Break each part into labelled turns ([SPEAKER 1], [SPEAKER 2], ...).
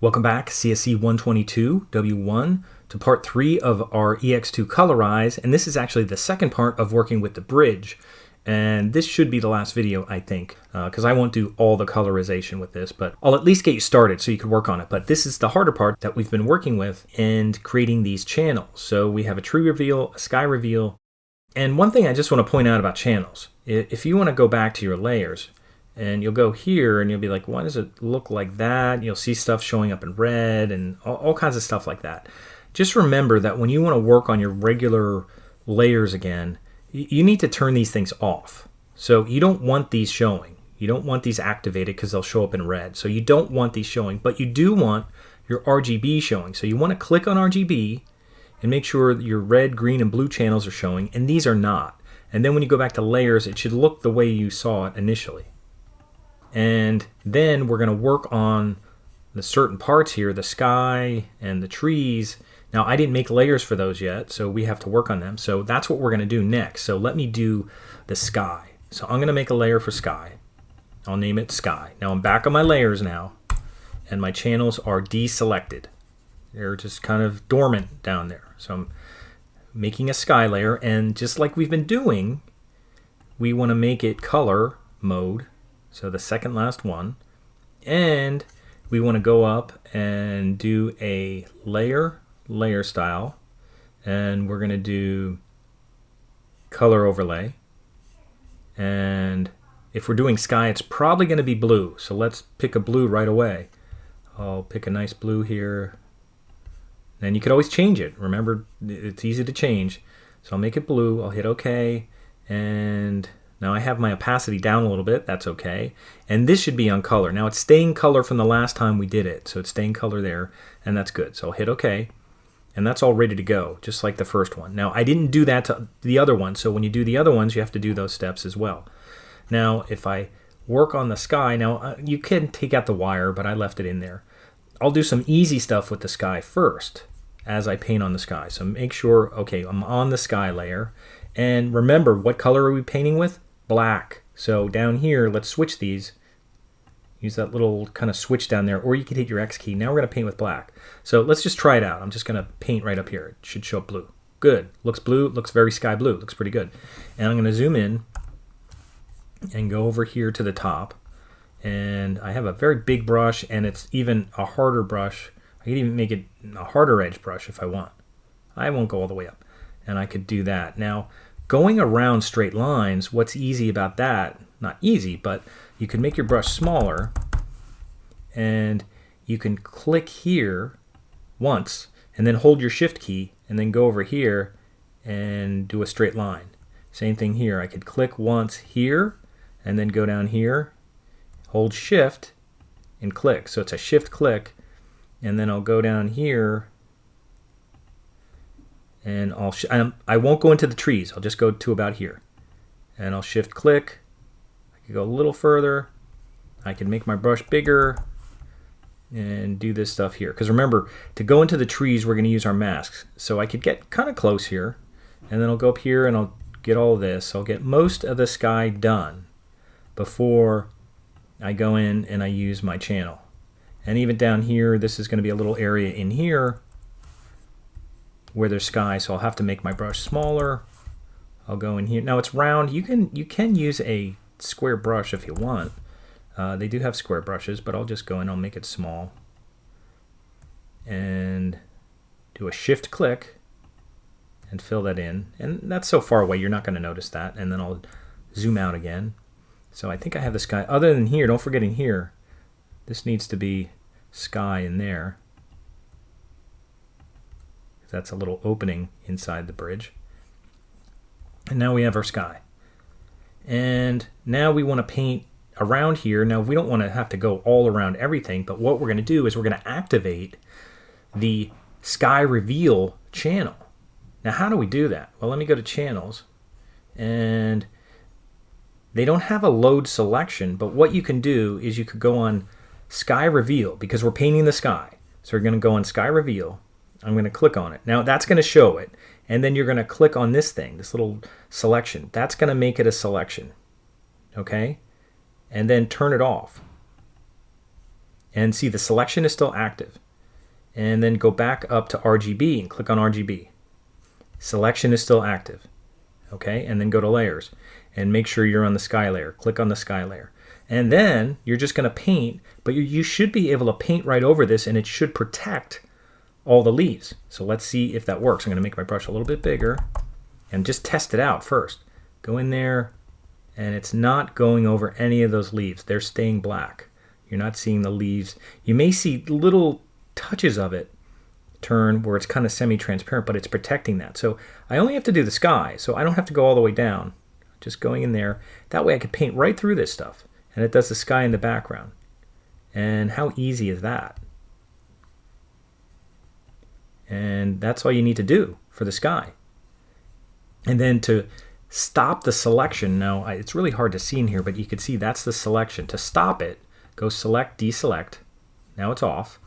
[SPEAKER 1] Welcome back, CSC 122 W1, to part 3 of our ex2 Colorize, and this is actually the second part of working with the bridge. And this should be the last video, I think, because I won't do all the colorization with this, but I'll at least get you started so you can work on it. But this is the harder part that we've been working with and creating these channels. So we have a tree reveal, a sky reveal, and one thing I just want to point out about channels, if you want to go back to your layers, and you'll go here and you'll be like, why does it look like that? You'll see stuff showing up in red and all kinds of stuff like that. Just remember that when you want to work on your regular layers again, you need to turn these things off. So you don't want these showing. You don't want these activated because they'll show up in red. So you don't want these showing, but you do want your RGB showing. So you want to click on RGB and make sure your red, green, and blue channels are showing, and these are not. And then when you go back to layers, it should look the way you saw it initially. And then we're going to work on the certain parts here, the sky and the trees. Now, I didn't make layers for those yet, so we have to work on them. So that's what we're going to do next. So let me do the sky. So I'm going to make a layer for sky. I'll name it sky. Now I'm back on my layers now, and my channels are deselected. They're just kind of dormant down there. So I'm making a sky layer, and just like we've been doing, we want to make it color mode. So the second last one, and we want to go up and do a layer style, and we're going to do color overlay. And if we're doing sky, it's probably going to be blue. So let's pick a blue right away. I'll pick a nice blue here. And you could always change it. Remember, it's easy to change. So I'll make it blue. I'll hit OK, and now I have my opacity down a little bit. That's okay. And this should be on color. Now it's staying color from the last time we did it. So it's staying color there, and that's good. So I'll hit OK, and that's all ready to go, just like the first one. Now I didn't do that to the other one. So when you do the other ones, you have to do those steps as well. Now if I work on the sky, now you can take out the wire, but I left it in there. I'll do some easy stuff with the sky first as I paint on the sky. So make sure, okay, I'm on the sky layer. And remember, what color are we painting with? Black. So down here, let's switch these. Use that little kind of switch down there, or you can hit your X key. Now we're going to paint with black. So let's just try it out. I'm just going to paint right up here. It should show up blue. Good. Looks blue. Looks very sky blue. Looks pretty good. And I'm going to zoom in and go over here to the top. And I have a very big brush, and it's even a harder brush. I could even make it a harder edge brush if I want. I won't go all the way up. And I could do that. Now, going around straight lines, what's easy about that? Not easy, but you can make your brush smaller, and you can click here once and then hold your shift key and then go over here and do a straight line. Same thing here. I could click once here and then go down here, hold shift and click. So it's a shift click, and then I'll go down here, and I won't go into the trees. I'll just go to about here. And I'll shift click. I can go a little further. I can make my brush bigger and do this stuff here. Because remember, to go into the trees, we're going to use our masks. So I could get kind of close here. And then I'll go up here and I'll get all this. I'll get most of the sky done before I go in and I use my channel. And even down here, this is going to be a little area in here where there's sky, so I'll have to make my brush smaller. I'll go in here. Now it's round. You can use a square brush if you want. They do have square brushes, but I'll just go in. I'll make it small and do a shift click and fill that in. And that's so far away, you're not going to notice that. And then I'll zoom out again. So I think I have the sky. Other than here, don't forget in here, this needs to be sky in there. That's a little opening inside the bridge. And now we have our sky. And now we want to paint around here. Now we don't want to have to go all around everything, but what we're going to do is we're going to activate the sky reveal channel. Now how do we do that? Well, let me go to channels, and they don't have a load selection, but what you can do is you could go on sky reveal, because we're painting the sky. So we're going to go on sky reveal. I'm going to click on it. Now that's going to show it, and then you're going to click on this thing, this little selection. That's going to make it a selection, okay? And then turn it off. And see, the selection is still active. And then go back up to RGB and click on RGB. Selection is still active. Okay, and then go to layers and make sure you're on the sky layer. Click on the sky layer. And then you're just going to paint, but you should be able to paint right over this, and it should protect all the leaves. So let's see if that works. I'm going to make my brush a little bit bigger and just test it out first. Go in there, and it's not going over any of those leaves. They're staying black. You're not seeing the leaves. You may see little touches of it turn where it's kind of semi-transparent, but it's protecting that. So I only have to do the sky, so I don't have to go all the way down. Just going in there. That way I can paint right through this stuff, and it does the sky in the background. And how easy is that? And that's all you need to do for the sky. And then to stop the selection, now it's really hard to see in here, but you can see that's the selection. To stop it, go select, deselect. Now it's off.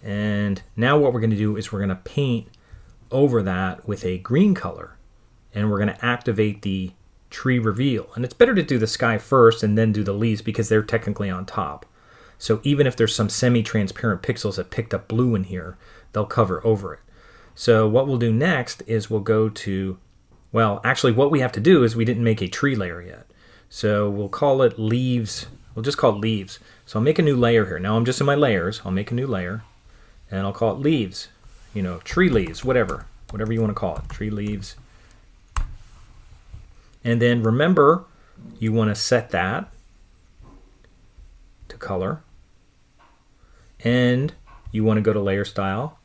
[SPEAKER 1] And now what we're going to do is we're going to paint over that with a green color. And we're going to activate the tree reveal. And it's better to do the sky first and then do the leaves because they're technically on top. So even if there's some semi-transparent pixels that picked up blue in here, they'll cover over it. So what we'll do next is we'll go to, well, actually what we have to do is we didn't make a tree layer yet. So we'll call it leaves. We'll just call it leaves. So I'll make a new layer here. Now I'm just in my layers. I'll make a new layer and I'll call it leaves. You know, tree leaves, whatever you want to call it, tree leaves. And then remember, you want to set that to color. And you want to go to layer style.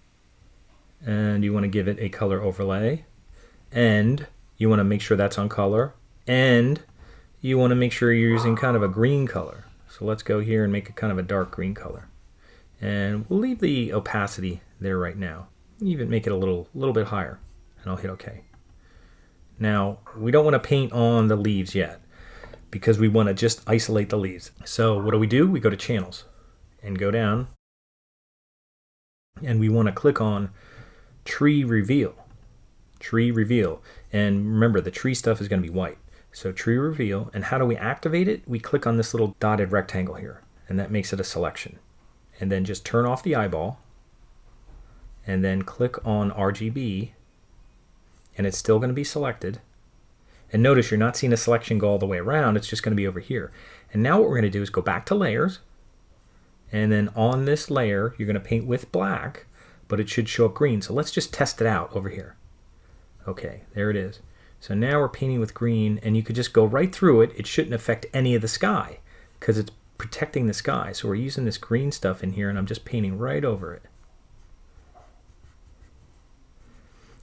[SPEAKER 1] And you want to give it a color overlay. And you want to make sure that's on color. And you want to make sure you're using kind of a green color. So let's go here and make it kind of a dark green color. And we'll leave the opacity there right now. Even make it a little bit higher. And I'll hit OK. Now, we don't want to paint on the leaves yet because we want to just isolate the leaves. So what do? We go to channels and go down. And we want to click on tree reveal. Tree reveal. And remember, the tree stuff is going to be white. So tree reveal. And how do we activate it? We click on this little dotted rectangle here. And that makes it a selection. And then just turn off the eyeball. And then click on RGB. And it's still going to be selected. And notice you're not seeing a selection go all the way around. It's just going to be over here. And now what we're going to do is go back to layers. And then on this layer, you're going to paint with black, but it should show up green. So let's just test it out over here. Okay, there it is. So now we're painting with green, and you could just go right through it. It shouldn't affect any of the sky because it's protecting the sky. So we're using this green stuff in here, and I'm just painting right over it.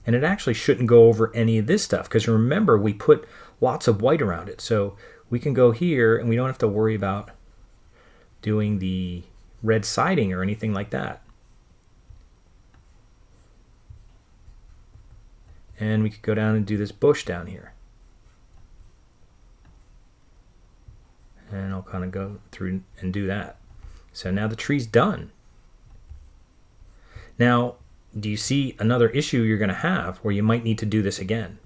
[SPEAKER 1] And it actually shouldn't go over any of this stuff because remember, we put lots of white around it. So we can go here, and we don't have to worry about doing the red siding or anything like that. And we could go down and do this bush down here. And I'll kind of go through and do that. So now the tree's done. Now, do you see another issue you're going to have where you might need to do this again?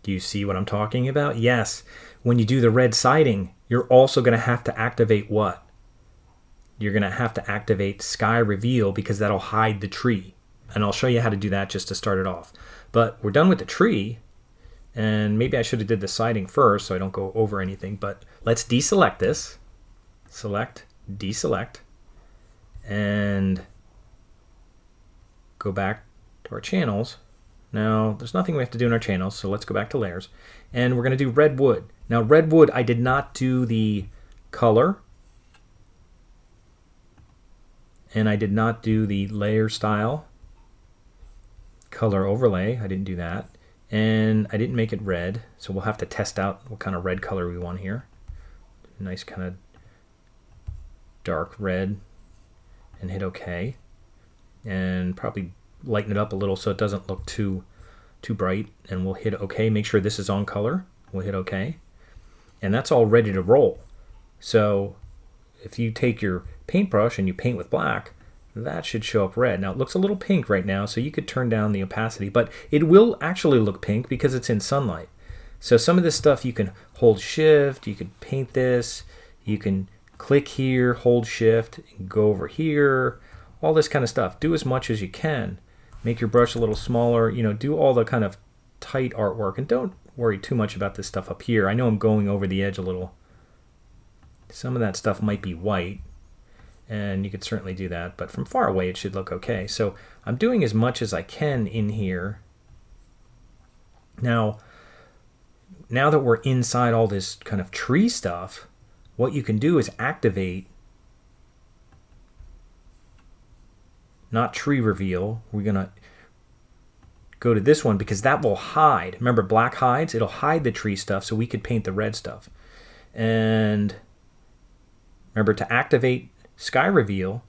[SPEAKER 1] Do you see what I'm talking about? Yes. When you do the red siding, you're also going to have to activate what? You're going to have to activate sky reveal because that'll hide the tree. And I'll show you how to do that just to start it off. But we're done with the tree. And maybe I should have did the siding first so I don't go over anything. But let's deselect this. Select, deselect. And go back to our channels. Now, there's nothing we have to do in our channels, so let's go back to layers. And we're going to do red wood. Now, red wood, I did not do the color. And I did not do the layer style. Color overlay, I didn't do that. And I didn't make it red, so we'll have to test out what kind of red color we want here. Nice kind of dark red. And hit OK. And probably lighten it up a little so it doesn't look too bright. And we'll hit OK. Make sure this is on color. We'll hit OK. And that's all ready to roll. So if you take your paintbrush and you paint with black, that should show up red. Now it looks a little pink right now, so you could turn down the opacity, but it will actually look pink because it's in sunlight. So some of this stuff you can hold shift, you could paint this, you can click here, hold shift, go over here, all this kind of stuff. Do as much as you can. Make your brush a little smaller, you know, do all the kind of tight artwork, and don't worry too much about this stuff up here. I know I'm going over the edge a little. Some of that stuff might be white, and you could certainly do that, but from far away it should look okay. So I'm doing as much as I can in here. Now that we're inside all this kind of tree stuff, what you can do is activate, not tree reveal. We're going to go to this one because that will hide. Remember, black hides? It'll hide the tree stuff so we could paint the red stuff. And remember, to activate sky reveal,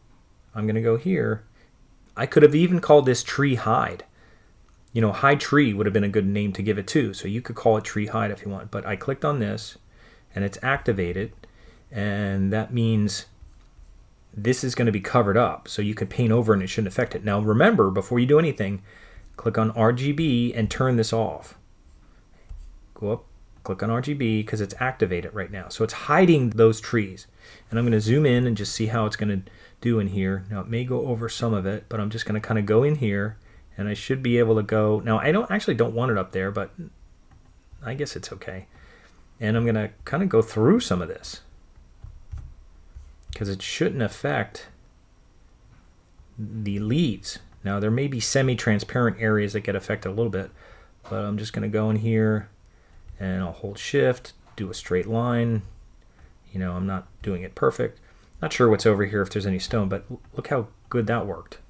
[SPEAKER 1] I'm going to go here. I could have even called this tree hide. You know, hide tree would have been a good name to give it too. So you could call it tree hide if you want. But I clicked on this and it's activated. And that means this is going to be covered up. So you could paint over and it shouldn't affect it. Now remember, before you do anything, click on RGB and turn this off. Go up, click on RGB because it's activated right now. So it's hiding those trees. And I'm going to zoom in and just see how it's going to do in here. Now it may go over some of it, but I'm just going to kind of go in here. And I should be able to go. Now I don't want it up there, but I guess it's okay. And I'm going to kind of go through some of this because it shouldn't affect the leaves. Now there may be semi-transparent areas that get affected a little bit, but I'm just going to go in here and I'll hold shift, do a straight line. You know, I'm not doing it perfect. Not sure what's over here if there's any stone, but look how good that worked.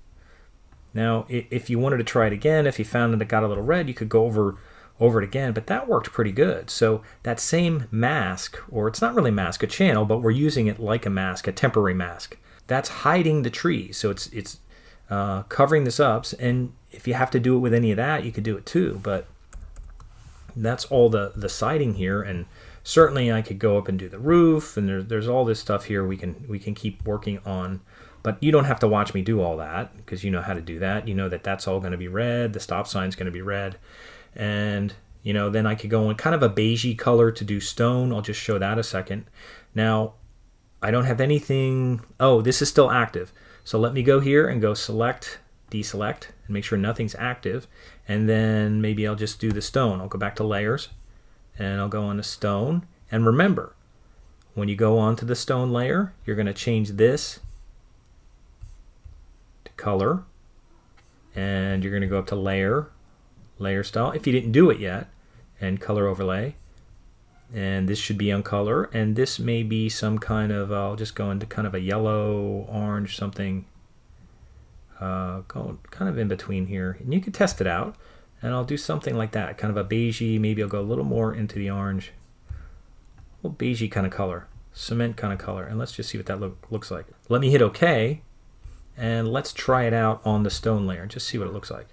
[SPEAKER 1] Now, if you wanted to try it again, if you found that it got a little red, you could go over it again, but that worked pretty good. So that same mask, or it's not really mask, a channel, but we're using it like a mask, a temporary mask. That's hiding the trees, so it's covering this up. And if you have to do it with any of that, you could do it too. But that's all the siding here, and certainly I could go up and do the roof, and there's all this stuff here we can keep working on. But you don't have to watch me do all that because you know how to do that. You know that that's all going to be red. The stop sign's going to be red. And, you know, then I could go in kind of a beigey color to do stone. I'll just show that a second. Now, I don't have anything. Oh, this is still active. So let me go here and go select, deselect, and make sure nothing's active. And then maybe I'll just do the stone. I'll go back to layers and I'll go on to stone. And remember, when you go onto the stone layer, you're going to change this color, and you're going to go up to layer style if you didn't do it yet, and color overlay, and this should be on color, and this may be some kind of, I'll just go into kind of a yellow, orange, something, go kind of in between here, and you can test it out, and I'll do something like that, kind of a beigey, maybe I'll go a little more into the orange, a little beigey kind of color, cement kind of color, and let's just see what that looks like. Let me hit OK. And let's try it out on the stone layer and just see what it looks like.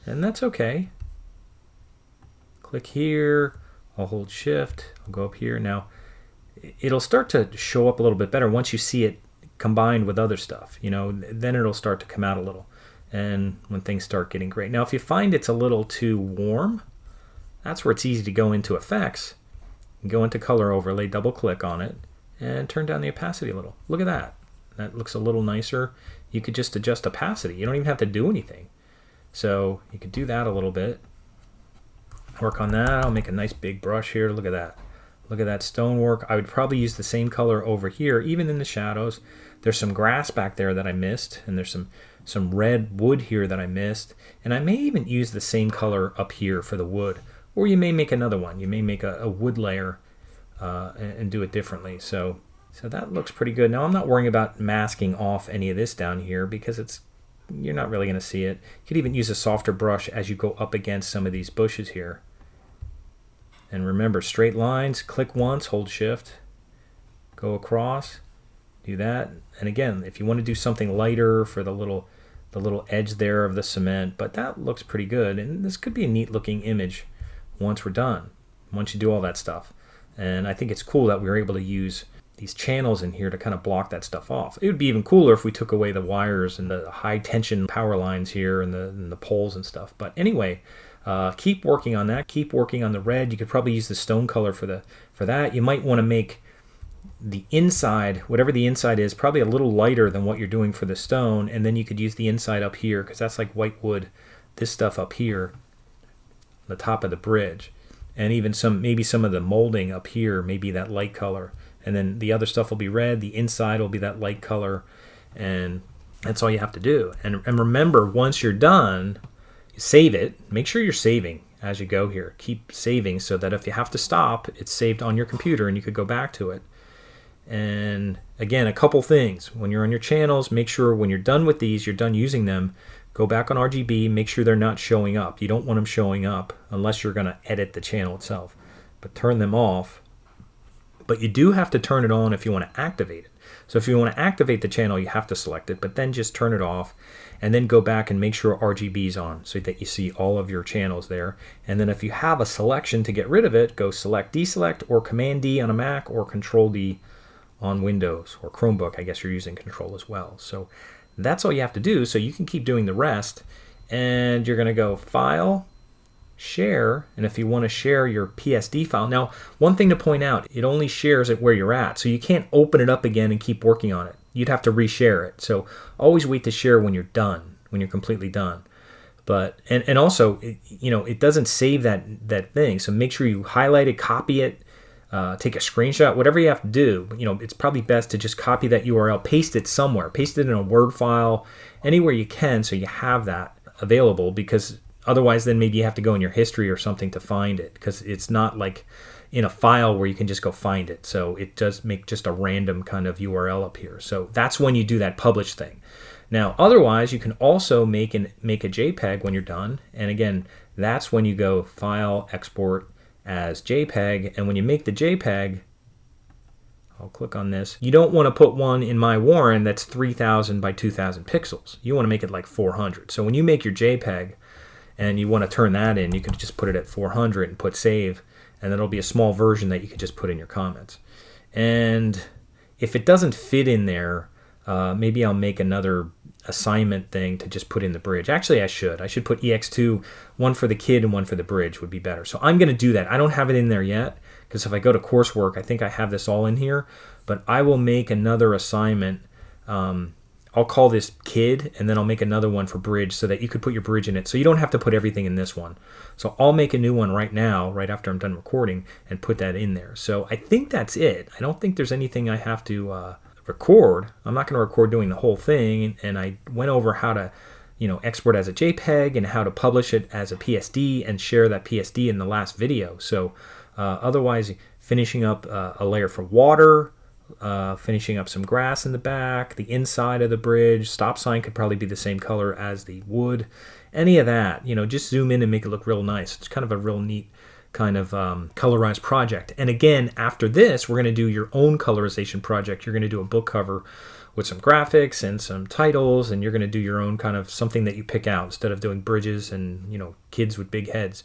[SPEAKER 1] And that's okay. Click here, I'll hold shift, I'll go up here. Now, it'll start to show up a little bit better once you see it combined with other stuff. You know, then it'll start to come out a little. And when things start getting great. Now, if you find it's a little too warm, that's where it's easy to go into effects, go into color overlay, double click on it, and turn down the opacity a little. Look at that. That looks a little nicer. You could just adjust opacity. You don't even have to do anything. So you could do that a little bit. Work on that. I'll make a nice big brush here. Look at that. Look at that stonework. I would probably use the same color over here, even in the shadows. There's some grass back there that I missed, and there's some red wood here that I missed. And I may even use the same color up here for the wood. Or you may make another one. You may make a wood layer and do it differently. So that looks pretty good. Now I'm not worrying about masking off any of this down here because you're not really going to see it. You could even use a softer brush as you go up against some of these bushes here. And remember, straight lines, click once, hold shift, go across, do that. And again, if you want to do something lighter for the little edge there of the cement, but that looks pretty good. And this could be a neat looking image once we're done, once you do all that stuff. And I think it's cool that we were able to use these channels in here to kind of block that stuff off. It would be even cooler if we took away the wires and the high tension power lines here and the poles and stuff. But anyway, keep working on that. Keep working on the red. You could probably use the stone color for that. You might want to make the inside, whatever the inside is, probably a little lighter than what you're doing for the stone, and then you could use the inside up here, because that's like white wood, this stuff up here, the top of the bridge, and even maybe some of the molding up here, maybe that light color, and then the other stuff will be red, the inside will be that light color, and that's all you have to do. And remember, once you're done, save it. Make sure you're saving as you go here. Keep saving so that if you have to stop, it's saved on your computer and you could go back to it. And again, a couple things. When you're on your channels, make sure when you're done with these, you're done using them, go back on RGB, make sure they're not showing up. You don't want them showing up unless you're going to edit the channel itself. But turn them off. But you do have to turn it on if you want to activate it. So if you want to activate the channel, you have to select it, but then just turn it off and then go back and make sure RGB is on so that you see all of your channels there. And then if you have a selection to get rid of it, go select, deselect, or Command D on a Mac, or Control D on Windows, or Chromebook. I guess you're using Control as well. So that's all you have to do. So you can keep doing the rest, and you're going to go File, Share, and if you want to share your PSD file. Now, one thing to point out, it only shares it where you're at, so you can't open it up again and keep working on it. You'd have to reshare it. So always wait to share when you're done, when you're completely done. But and also, it doesn't save that thing. So make sure you highlight it, copy it, take a screenshot, whatever you have to do. It's probably best to just copy that URL, paste it somewhere, paste it in a Word file, anywhere you can, so you have that available, because otherwise then maybe you have to go in your history or something to find it, because it's not like in a file where you can just go find it. So it does make just a random kind of URL up here. So that's when you do that publish thing. Now, otherwise, you can also make a JPEG when you're done. And again, that's when you go File, Export as JPEG. And when you make the JPEG, I'll click on this. You don't want to put one in My Warren that's 3000 by 2000 pixels. You want to make it like 400. So when you make your JPEG, and you want to turn that in, you could just put it at 400 and put save, and then it'll be a small version that you could just put in your comments. And if it doesn't fit in there, maybe I'll make another assignment thing to just put in the bridge. Actually, I should put ex2, one for the kid and one for the bridge would be better. So I'm going to do that. I don't have it in there yet, because if I go to coursework, I think I have this all in here, but I will make another assignment. I'll call this kid, and then I'll make another one for bridge so that you could put your bridge in it. So you don't have to put everything in this one. So I'll make a new one right now, right after I'm done recording, and put that in there. So I think that's it. I don't think there's anything I have to record. I'm not going to record doing the whole thing. And I went over how to, export as a JPEG and how to publish it as a PSD and share that PSD in the last video. So otherwise, finishing up a layer for water, finishing up some grass in the back, the inside of the bridge, stop sign could probably be the same color as the wood, any of that, just zoom in and make it look real nice. It's kind of a real neat kind of colorized project. And again, after this, we're going to do your own colorization project. You're going to do a book cover with some graphics and some titles, and you're going to do your own kind of something that you pick out instead of doing bridges and kids with big heads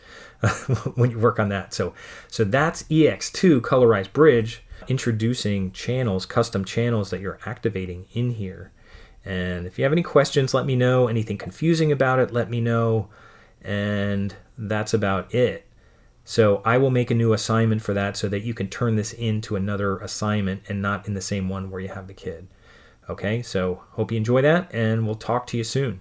[SPEAKER 1] when you work on that. So that's ex2 colorized bridge, introducing channels, custom channels that you're activating in here. And if you have any questions, let me know. Anything confusing about it, let me know. And that's about it. So I will make a new assignment for that so that you can turn this into another assignment and not in the same one where you have the kid. Okay, so hope you enjoy that, and we'll talk to you soon.